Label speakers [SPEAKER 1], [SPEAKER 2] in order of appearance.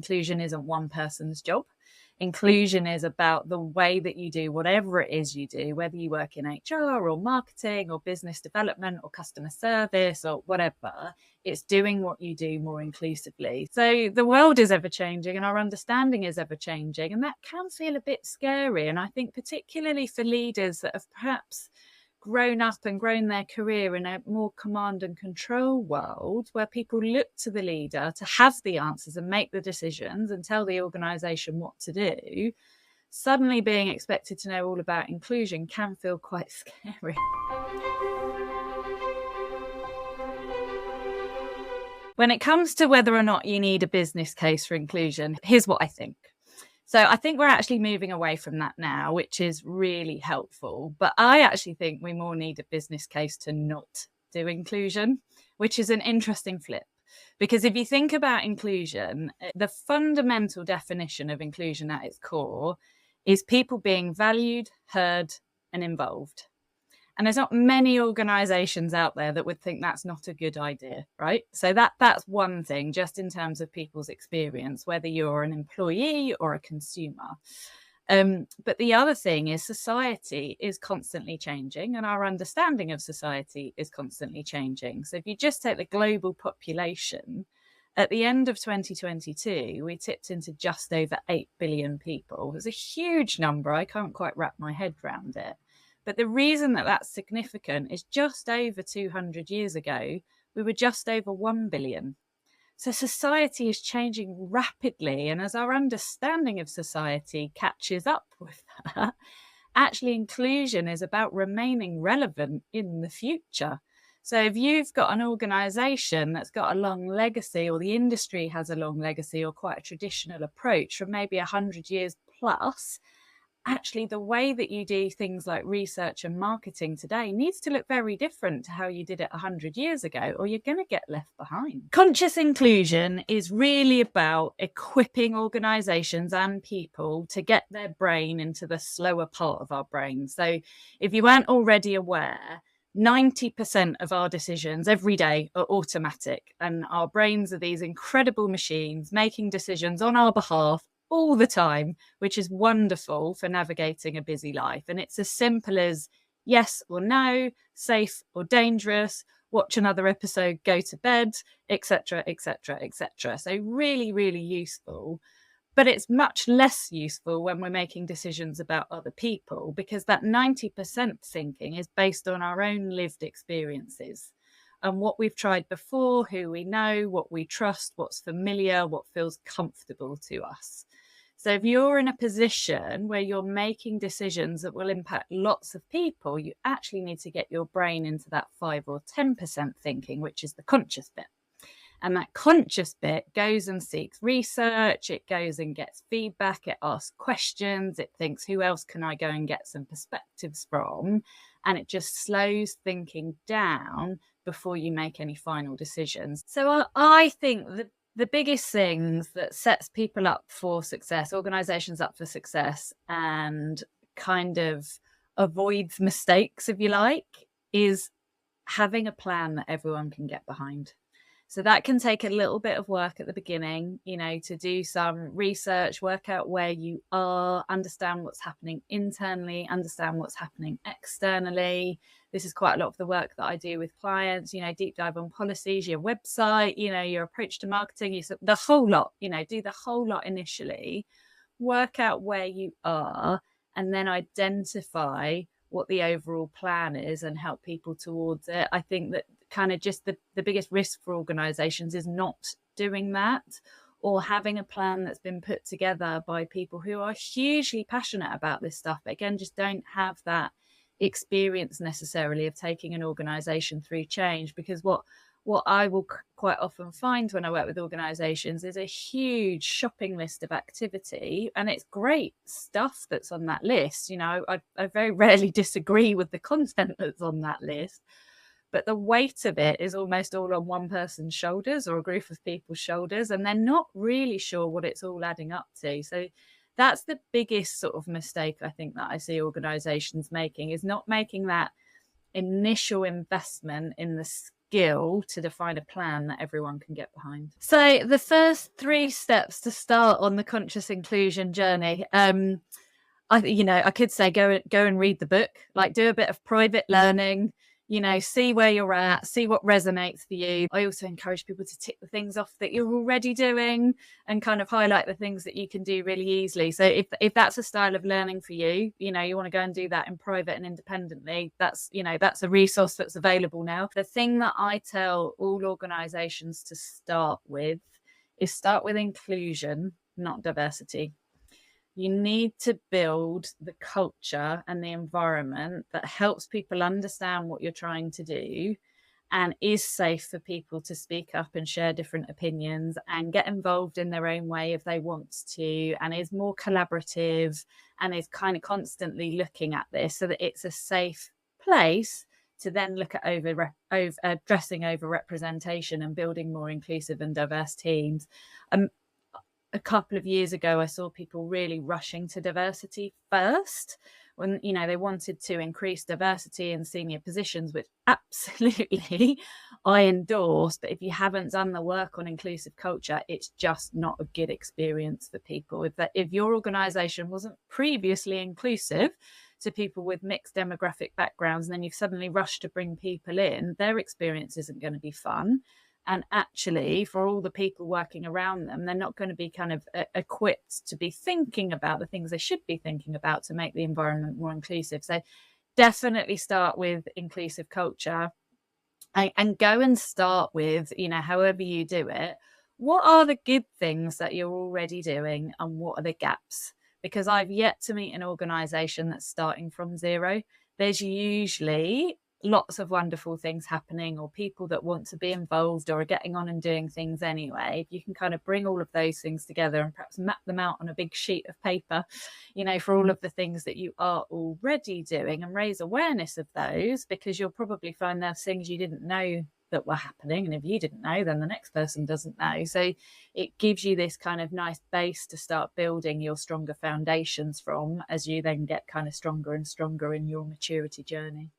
[SPEAKER 1] inclusion isn't one person's job. Inclusion is about the way that you do whatever it is you do, whether you work in HR or marketing or business development or customer service or whatever. It's doing what you do more inclusively. So the world is ever changing and our understanding is ever changing, and that can feel a bit scary. And I think particularly for leaders that have perhaps grown up and grown their career in a more command and control world where people look to the leader to have the answers and make the decisions and tell the organization what to do, suddenly being expected to know all about inclusion can feel quite scary. When it comes to whether or not you need a business case for inclusion, here's what I think. So I think we're actually moving away from that now, which is really helpful. But I actually think we more need a business case to not do inclusion, which is an interesting flip. Because if you think about inclusion, the fundamental definition of inclusion at its core is people being valued, heard, and involved. And there's not many organizations out there that would think that's not a good idea, right? So that's one thing, just in terms of people's experience, whether you're an employee or a consumer. But the other thing is society is constantly changing and our understanding of society is constantly changing. So if you just take the global population, at the end of 2022, we tipped into just over 8 billion people. It's a huge number. I can't quite wrap my head around it. But the reason that that's significant is just over 200 years ago, we were just over 1 billion. So society is changing rapidly. And as our understanding of society catches up with that, actually inclusion is about remaining relevant in the future. So if you've got an organization that's got a long legacy, or the industry has a long legacy or quite a traditional approach from maybe 100 years plus, actually the way that you do things like research and marketing today needs to look very different to how you did it 100 years ago, or you're going to get left behind. Conscious inclusion is really about equipping organizations and people to get their brain into the slower part of our brain. So if you weren't already aware, 90% of our decisions every day are automatic, and our brains are these incredible machines making decisions on our behalf all the time, which is wonderful for navigating a busy life. And it's as simple as yes or no, safe or dangerous, watch another episode, go to bed, etc., etc., etc. So really, really useful. But it's much less useful when we're making decisions about other people, because that 90% thinking is based on our own lived experiences and what we've tried before, who we know, what we trust, what's familiar, what feels comfortable to us. So if you're in a position where you're making decisions that will impact lots of people, you actually need to get your brain into that 5 or 10% thinking, which is the conscious bit. And that conscious bit goes and seeks research, it goes and gets feedback, it asks questions, it thinks, who else can I go and get some perspectives from? And it just slows thinking down before you make any final decisions. So I think the biggest things that sets people up for success, organizations up for success, and kind of avoids mistakes, if you like, is having a plan that everyone can get behind. So that can take a little bit of work at the beginning, to do some research, work out where you are, understand what's happening internally, understand what's happening externally. This is quite a lot of the work that I do with clients, deep dive on policies, your website, your approach to marketing, the whole lot, do the whole lot initially, work out where you are, and then identify what the overall plan is and help people towards it. I think that kind of just the biggest risk for organizations is not doing that, or having a plan that's been put together by people who are hugely passionate about this stuff, but again, just don't have that experience necessarily of taking an organization through change. Because what I will quite often find when I work with organizations is a huge shopping list of activity, and it's great stuff that's on that list. I very rarely disagree with the content that's on that list, but the weight of it is almost all on one person's shoulders or a group of people's shoulders, and they're not really sure what it's all adding up to. So that's the biggest sort of mistake I think that I see organizations making, is not making that initial investment in the skill to define a plan that everyone can get behind. So the first 3 steps to start on the conscious inclusion journey, I could say go and read the book, like do a bit of private learning, see where you're at, see what resonates for you. I also encourage people to tick the things off that you're already doing and kind of highlight the things that you can do really easily. So if that's a style of learning for you, you want to go and do that in private and independently, that's a resource that's available now. The thing that I tell all organizations to start with is start with inclusion, not diversity. You need to build the culture and the environment that helps people understand what you're trying to do and is safe for people to speak up and share different opinions and get involved in their own way if they want to, and is more collaborative and is kind of constantly looking at this so that it's a safe place to then look at addressing over representation and building more inclusive and diverse teams. A couple of years ago, I saw people really rushing to diversity first when, they wanted to increase diversity in senior positions, which absolutely I endorse. But if you haven't done the work on inclusive culture, it's just not a good experience for people. If your organization wasn't previously inclusive to people with mixed demographic backgrounds, and then you've suddenly rushed to bring people in, their experience isn't going to be fun. And actually, for all the people working around them, they're not going to be kind of equipped to be thinking about the things they should be thinking about to make the environment more inclusive. So definitely start with inclusive culture and go and start with, however you do it, what are the good things that you're already doing and what are the gaps? Because I've yet to meet an organization that's starting from zero. There's usually lots of wonderful things happening, or people that want to be involved or are getting on and doing things anyway. If you can kind of bring all of those things together and perhaps map them out on a big sheet of paper, for all of the things that you are already doing, and raise awareness of those, because you'll probably find there's things you didn't know that were happening, and if you didn't know, then the next person doesn't know. So it gives you this kind of nice base to start building your stronger foundations from, as you then get kind of stronger and stronger in your maturity journey.